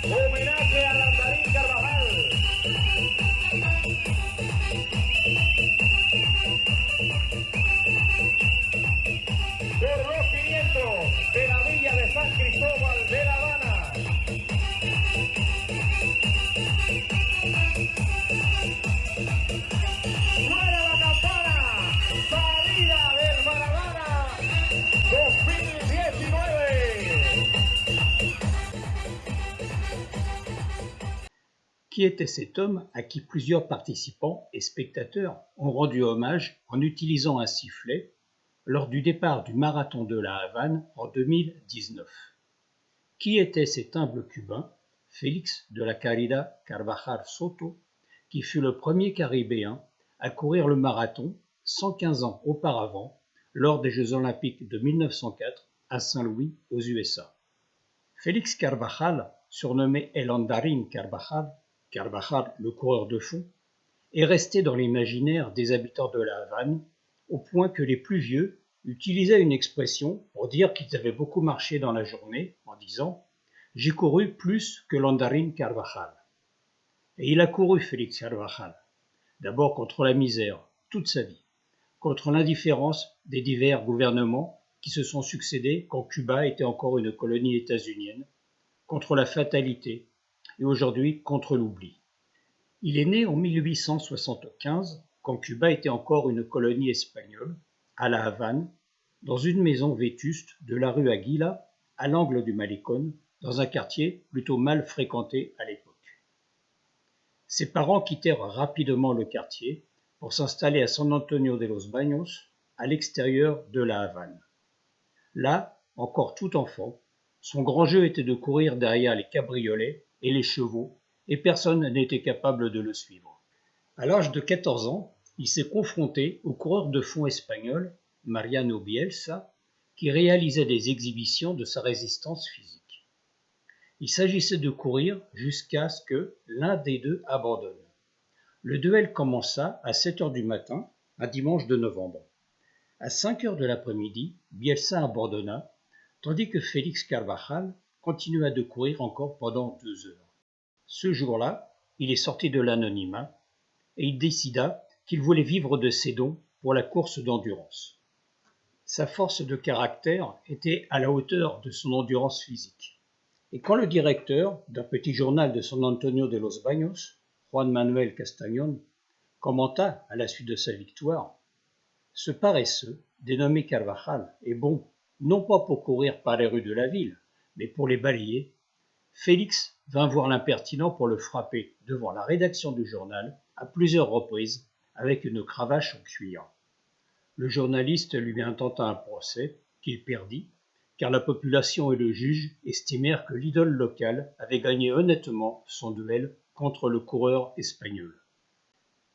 Homenaje a Landarín Carvajal. Por los 500 de la Villa de San Cristóbal de La Habana. Suena la campana. Salida del Maradona 2019. Qui était cet homme à qui plusieurs participants et spectateurs ont rendu hommage en utilisant un sifflet lors du départ du marathon de La Havane en 2019? Qui était cet humble Cubain, Félix de la Caridad Carvajal Soto, qui fut le premier Caribéen à courir le marathon 115 ans auparavant lors des Jeux Olympiques de 1904 à Saint-Louis aux USA? Félix Carvajal, surnommé El Andarín Carvajal, Carvajal, le coureur de fond, est resté dans l'imaginaire des habitants de La Havane, au point que les plus vieux utilisaient une expression pour dire qu'ils avaient beaucoup marché dans la journée, en disant « J'ai couru plus que l'Andarín Carvajal ». Et il a couru, Félix Carvajal, d'abord contre la misère, toute sa vie, contre l'indifférence des divers gouvernements qui se sont succédés quand Cuba était encore une colonie états-unienne, contre la fatalité, et aujourd'hui contre l'oubli. Il est né en 1875, quand Cuba était encore une colonie espagnole, à La Havane, dans une maison vétuste de la rue Aguila, à l'angle du Malecón, dans un quartier plutôt mal fréquenté à l'époque. Ses parents quittèrent rapidement le quartier pour s'installer à San Antonio de los Baños, à l'extérieur de La Havane. Là, encore tout enfant, son grand jeu était de courir derrière les cabriolets et les chevaux, et personne n'était capable de le suivre. À l'âge de 14 ans, il s'est confronté au coureur de fond espagnol, Mariano Bielsa, qui réalisait des exhibitions de sa résistance physique. Il s'agissait de courir jusqu'à ce que l'un des deux abandonne. Le duel commença à 7 heures du matin, un dimanche de novembre. À 5 heures de l'après-midi, Bielsa abandonna, tandis que Félix Carvajal continua de courir encore pendant 2 heures. Ce jour-là, il est sorti de l'anonymat et il décida qu'il voulait vivre de ses dons pour la course d'endurance. Sa force de caractère était à la hauteur de son endurance physique. Et quand le directeur d'un petit journal de San Antonio de los Baños, Juan Manuel Castañón, commenta à la suite de sa victoire, « Ce paresseux, dénommé Carvajal, est bon, non pas pour courir par les rues de la ville, mais pour les balayer. » Félix vint voir l'impertinent pour le frapper devant la rédaction du journal à plusieurs reprises avec une cravache en cuir. Le journaliste lui intenta un procès qu'il perdit, car la population et le juge estimèrent que l'idole locale avait gagné honnêtement son duel contre le coureur espagnol.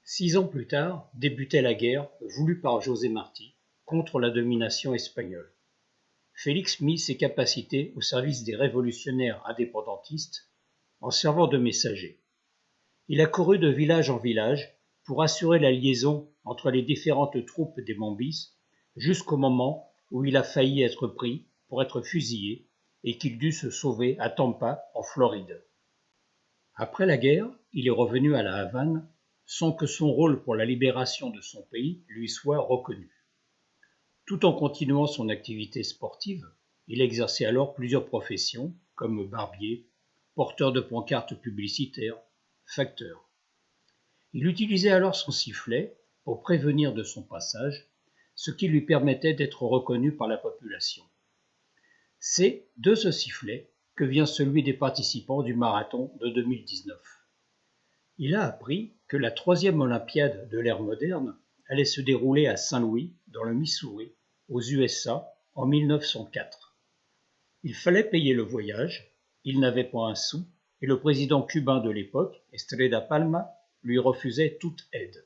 6 ans plus tard débutait la guerre voulue par José Martí contre la domination espagnole. Félix mit ses capacités au service des révolutionnaires indépendantistes en servant de messager. Il a couru de village en village pour assurer la liaison entre les différentes troupes des Mambis jusqu'au moment où il a failli être pris pour être fusillé et qu'il dut se sauver à Tampa, en Floride. Après la guerre, il est revenu à La Havane sans que son rôle pour la libération de son pays lui soit reconnu. Tout en continuant son activité sportive, il exerçait alors plusieurs professions comme barbier, porteur de pancartes publicitaires, facteur. Il utilisait alors son sifflet pour prévenir de son passage, ce qui lui permettait d'être reconnu par la population. C'est de ce sifflet que vient celui des participants du marathon de 2019. Il a appris que la 3e Olympiade de l'ère moderne allait se dérouler à Saint-Louis, dans le Missouri, aux USA, en 1904. Il fallait payer le voyage, il n'avait pas un sou, et le président cubain de l'époque, Estrella Palma, lui refusait toute aide.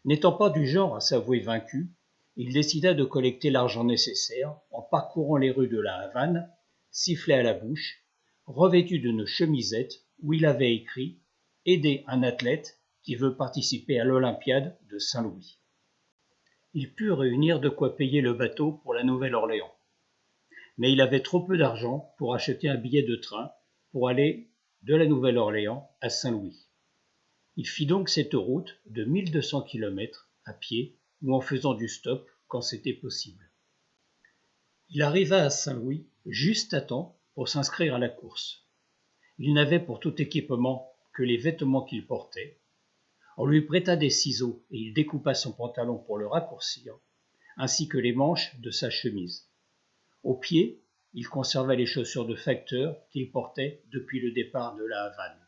N'étant pas du genre à s'avouer vaincu, il décida de collecter l'argent nécessaire en parcourant les rues de la Havane, sifflet à la bouche, revêtu d'une chemisette où il avait écrit « Aider un athlète qui veut participer à l'Olympiade de Saint-Louis ». Il put réunir de quoi payer le bateau pour la Nouvelle-Orléans. Mais il avait trop peu d'argent pour acheter un billet de train pour aller de la Nouvelle-Orléans à Saint-Louis. Il fit donc cette route de 1200 km à pied ou en faisant du stop quand c'était possible. Il arriva à Saint-Louis juste à temps pour s'inscrire à la course. Il n'avait pour tout équipement que les vêtements qu'il portait. On lui prêta des ciseaux et il découpa son pantalon pour le raccourcir, ainsi que les manches de sa chemise. Au pied, il conserva les chaussures de facteur qu'il portait depuis le départ de la Havane.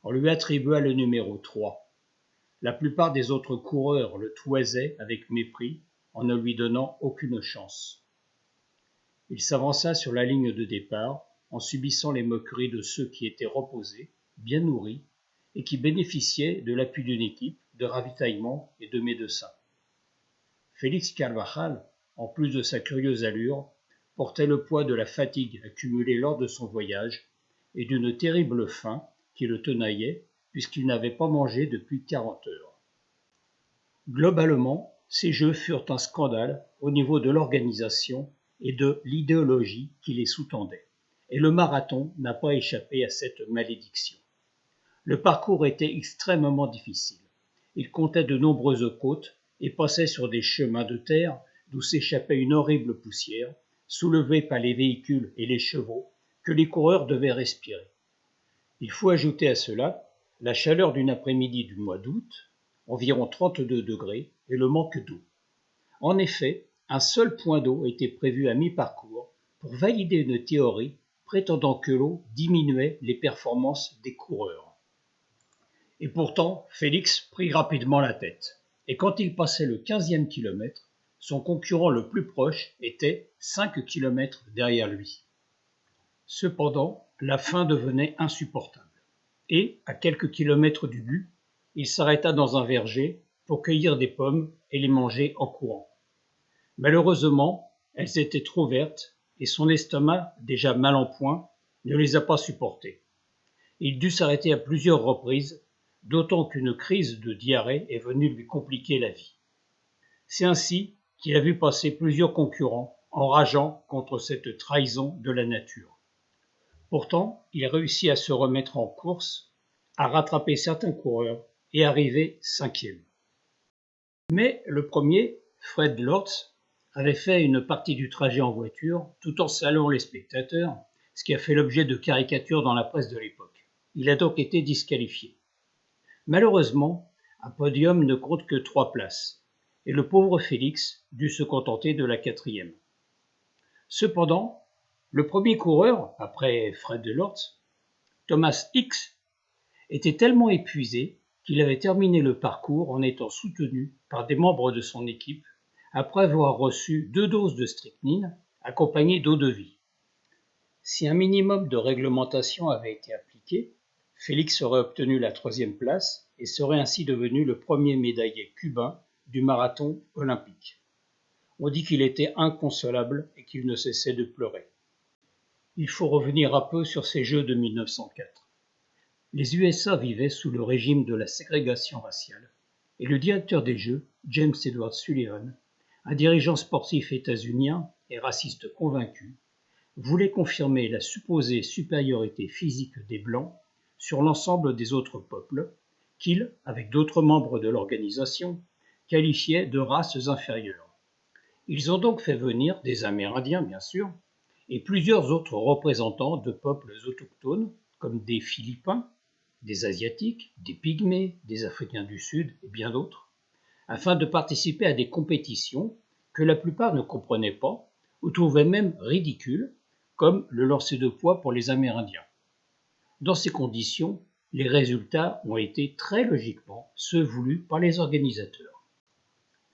On lui attribua le numéro 3. La plupart des autres coureurs le toisaient avec mépris en ne lui donnant aucune chance. Il s'avança sur la ligne de départ en subissant les moqueries de ceux qui étaient reposés, bien nourris, et qui bénéficiaient de l'appui d'une équipe de ravitaillement et de médecins. Félix Carvajal, en plus de sa curieuse allure, portait le poids de la fatigue accumulée lors de son voyage et d'une terrible faim qui le tenaillait puisqu'il n'avait pas mangé depuis 40 heures. Globalement, ces Jeux furent un scandale au niveau de l'organisation et de l'idéologie qui les sous-tendait, et le marathon n'a pas échappé à cette malédiction. Le parcours était extrêmement difficile. Il comptait de nombreuses côtes et passait sur des chemins de terre d'où s'échappait une horrible poussière, soulevée par les véhicules et les chevaux, que les coureurs devaient respirer. Il faut ajouter à cela la chaleur d'une après-midi du mois d'août, environ 32 degrés, et le manque d'eau. En effet, un seul point d'eau était prévu à mi-parcours pour valider une théorie prétendant que l'eau diminuait les performances des coureurs. Et pourtant, Félix prit rapidement la tête, et quand il passait le 15e kilomètre, son concurrent le plus proche était 5 kilomètres derrière lui. Cependant, la faim devenait insupportable, et, à quelques kilomètres du but, il s'arrêta dans un verger pour cueillir des pommes et les manger en courant. Malheureusement, elles étaient trop vertes, et son estomac, déjà mal en point, ne les a pas supportées. Il dut s'arrêter à plusieurs reprises, d'autant qu'une crise de diarrhée est venue lui compliquer la vie. C'est ainsi qu'il a vu passer plusieurs concurrents, enrageant contre cette trahison de la nature. Pourtant, il réussit à se remettre en course, à rattraper certains coureurs et arriver 5e. Mais le premier, Fred Lorz, avait fait une partie du trajet en voiture tout en saluant les spectateurs, ce qui a fait l'objet de caricatures dans la presse de l'époque. Il a donc été disqualifié. Malheureusement, un podium ne compte que 3 places, et le pauvre Félix dut se contenter de la 4e. Cependant, le premier coureur, après Fred Lorz, Thomas Hicks, était tellement épuisé qu'il avait terminé le parcours en étant soutenu par des membres de son équipe après avoir reçu 2 doses de strychnine accompagnées d'eau-de-vie. Si un minimum de réglementation avait été appliqué, Félix aurait obtenu la 3e place et serait ainsi devenu le premier médaillé cubain du marathon olympique. On dit qu'il était inconsolable et qu'il ne cessait de pleurer. Il faut revenir un peu sur ces Jeux de 1904. Les USA vivaient sous le régime de la ségrégation raciale et le directeur des Jeux, James Edward Sullivan, un dirigeant sportif états-unien et raciste convaincu, voulait confirmer la supposée supériorité physique des Blancs sur l'ensemble des autres peuples qu'il, avec d'autres membres de l'organisation, qualifiait de races inférieures. Ils ont donc fait venir des Amérindiens, bien sûr, et plusieurs autres représentants de peuples autochtones, comme des Philippins, des Asiatiques, des Pygmées, des Africains du Sud et bien d'autres, afin de participer à des compétitions que la plupart ne comprenaient pas ou trouvaient même ridicules, comme le lancer de poids pour les Amérindiens. Dans ces conditions, les résultats ont été très logiquement ceux voulus par les organisateurs.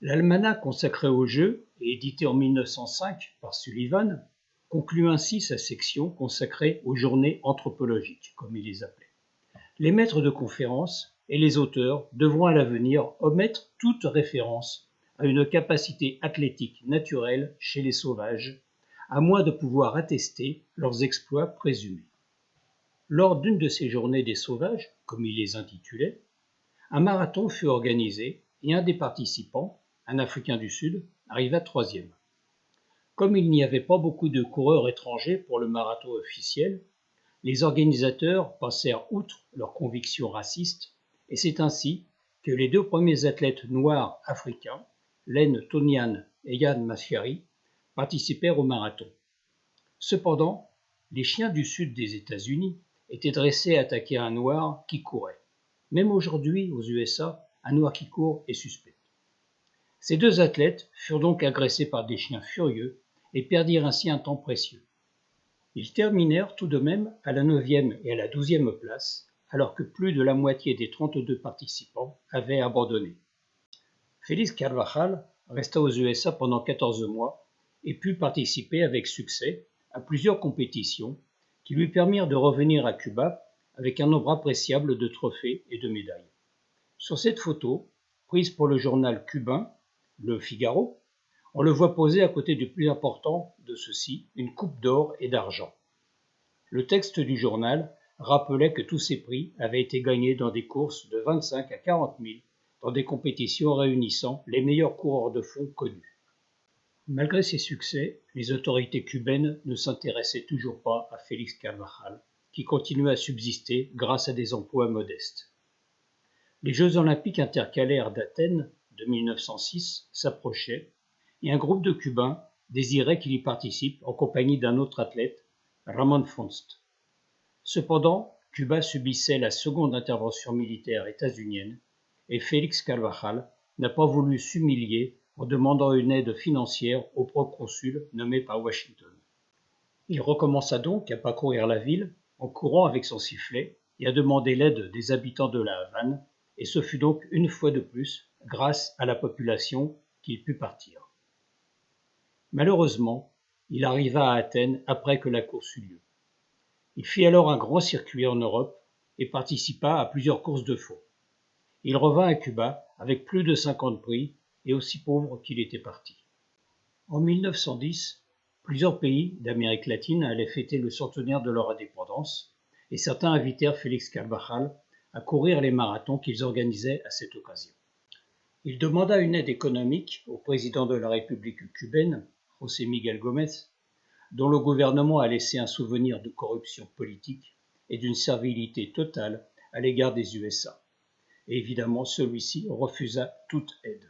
L'almanach consacré aux Jeux et édité en 1905 par Sullivan conclut ainsi sa section consacrée aux journées anthropologiques, comme il les appelait. Les maîtres de conférences et les auteurs devront à l'avenir omettre toute référence à une capacité athlétique naturelle chez les sauvages, à moins de pouvoir attester leurs exploits présumés. Lors d'une de ces journées des sauvages, comme il les intitulait, un marathon fut organisé et un des participants, un Africain du Sud, arriva troisième. Comme il n'y avait pas beaucoup de coureurs étrangers pour le marathon officiel, les organisateurs passèrent outre leurs convictions racistes, et c'est ainsi que les deux premiers athlètes noirs africains, Len Tonian et Yann Masfiari, participèrent au marathon. Cependant, les chiens du sud des États-Unis étaient dressés à attaquer un noir qui courait. Même aujourd'hui, aux USA, un noir qui court est suspect. Ces deux athlètes furent donc agressés par des chiens furieux et perdirent ainsi un temps précieux. Ils terminèrent tout de même à la 9e et à la 12e place, alors que plus de la moitié des 32 participants avaient abandonné. Félix Carvajal resta aux USA pendant 14 mois et put participer avec succès à plusieurs compétitions qui lui permirent de revenir à Cuba avec un nombre appréciable de trophées et de médailles. Sur cette photo, prise pour le journal cubain Le Figaro, on le voit poser à côté du plus important de ceux-ci, une coupe d'or et d'argent. Le texte du journal rappelait que tous ces prix avaient été gagnés dans des courses de 25 à 40 000, dans des compétitions réunissant les meilleurs coureurs de fond connus. Malgré ces succès, les autorités cubaines ne s'intéressaient toujours pas à Félix Carvajal, qui continuait à subsister grâce à des emplois modestes. Les Jeux olympiques intercalaires d'Athènes de 1906 s'approchaient et un groupe de Cubains désirait qu'il y participe en compagnie d'un autre athlète, Ramón Funes. Cependant, Cuba subissait la seconde intervention militaire états-unienne et Félix Carvajal n'a pas voulu s'humilier en demandant une aide financière au proconsul nommé par Washington. Il recommença donc à parcourir la ville en courant avec son sifflet et à demander l'aide des habitants de la Havane, et ce fut donc une fois de plus grâce à la population qu'il put partir. Malheureusement, il arriva à Athènes après que la course eut lieu. Il fit alors un grand circuit en Europe et participa à plusieurs courses de fond. Il revint à Cuba avec plus de 50 prix et aussi pauvre qu'il était parti. En 1910, plusieurs pays d'Amérique latine allaient fêter le centenaire de leur indépendance et certains invitèrent Félix Carvajal à courir les marathons qu'ils organisaient à cette occasion. Il demanda une aide économique au président de la République cubaine, José Miguel Gómez, dont le gouvernement a laissé un souvenir de corruption politique et d'une servilité totale à l'égard des USA. Et évidemment, celui-ci refusa toute aide.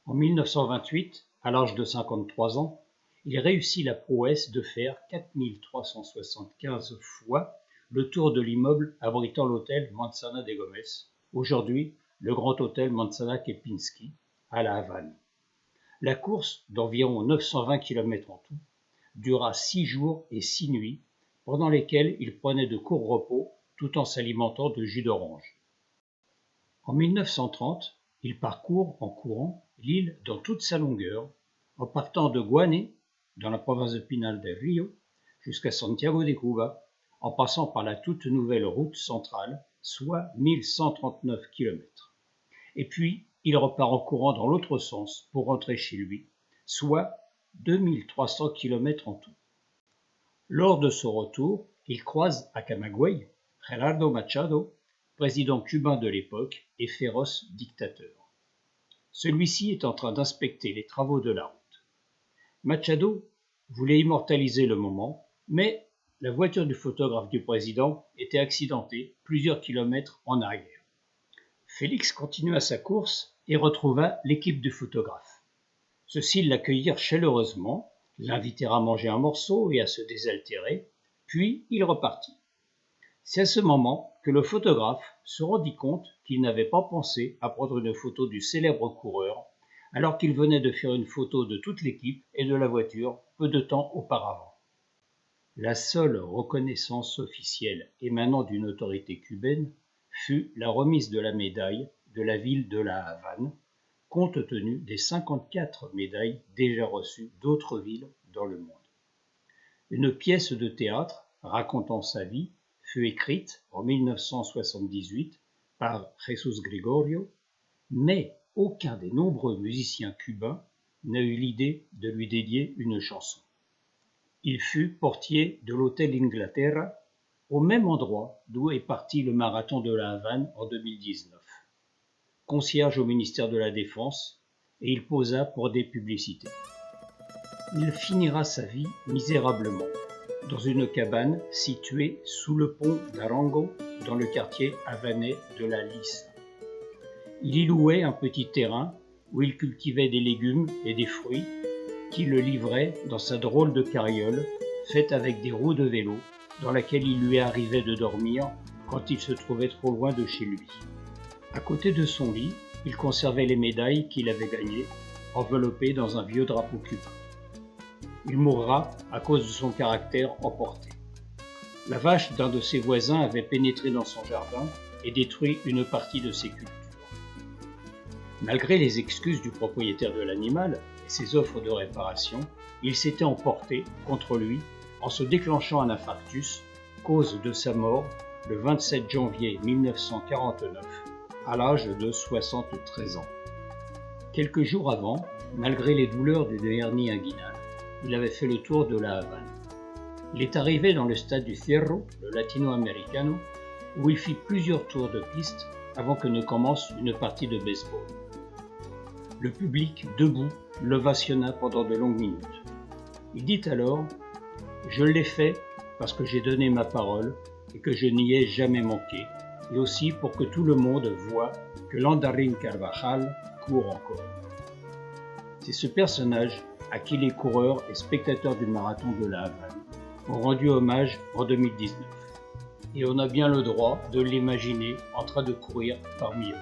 En 1928, à l'âge de 53 ans, il réussit la prouesse de faire 4375 fois le tour de l'immeuble abritant l'hôtel Manzana de Gómez, aujourd'hui le grand hôtel Manzana Kempinski, à La Havane. La course, d'environ 920 km en tout, dura 6 jours et 6 nuits, pendant lesquels il prenait de courts repos tout en s'alimentant de jus d'orange. En 1930, il parcourt en courant l'île dans toute sa longueur, en partant de Guané, dans la province de Pinal del Rio, jusqu'à Santiago de Cuba, en passant par la toute nouvelle route centrale, soit 1139 km. Et puis, il repart en courant dans l'autre sens pour rentrer chez lui, soit 2300 km en tout. Lors de son retour, il croise à Camagüey Gerardo Machado, président cubain de l'époque et féroce dictateur. Celui-ci est en train d'inspecter les travaux de la route. Machado voulait immortaliser le moment, mais la voiture du photographe du président était accidentée plusieurs kilomètres en arrière. Félix continua sa course et retrouva l'équipe du photographe. Ceux-ci l'accueillirent chaleureusement, l'invitèrent à manger un morceau et à se désaltérer, puis il repartit. C'est à ce moment que le photographe se rendit compte qu'il n'avait pas pensé à prendre une photo du célèbre coureur, alors qu'il venait de faire une photo de toute l'équipe et de la voiture peu de temps auparavant. La seule reconnaissance officielle émanant d'une autorité cubaine fut la remise de la médaille de la ville de La Havane, compte tenu des 54 médailles déjà reçues d'autres villes dans le monde. Une pièce de théâtre racontant sa vie fut écrite en 1978 par Jesús Gregorio, mais aucun des nombreux musiciens cubains n'a eu l'idée de lui dédier une chanson. Il fut portier de l'hôtel Inglaterra, au même endroit d'où est parti le marathon de la Havane en 2019. Concierge au ministère de la Défense, et il posa pour des publicités. Il finira sa vie misérablement dans une cabane située sous le pont d'Arango, dans le quartier havanais de la Lisa. Il y louait un petit terrain où il cultivait des légumes et des fruits qui le livrait dans sa drôle de carriole faite avec des roues de vélo dans laquelle il lui arrivait de dormir quand il se trouvait trop loin de chez lui. À côté de son lit, il conservait les médailles qu'il avait gagnées, enveloppées dans un vieux drapeau cubain. Il mourra à cause de son caractère emporté. La vache d'un de ses voisins avait pénétré dans son jardin et détruit une partie de ses cultures. Malgré les excuses du propriétaire de l'animal et ses offres de réparation, il s'était emporté contre lui en se déclenchant un infarctus, cause de sa mort le 27 janvier 1949, à l'âge de 73 ans. Quelques jours avant, malgré les douleurs d'une hernie inguinale, il avait fait le tour de la Havane. Il est arrivé dans le stade du Cerro, le Latino-Americano, où il fit plusieurs tours de piste avant que ne commence une partie de baseball. Le public, debout, l'ovationna pendant de longues minutes. Il dit alors « Je l'ai fait parce que j'ai donné ma parole et que je n'y ai jamais manqué, et aussi pour que tout le monde voie que Landarín Carvajal court encore. » C'est ce personnage à qui les coureurs et spectateurs du marathon de la Havane ont rendu hommage en 2019. Et on a bien le droit de l'imaginer en train de courir parmi eux.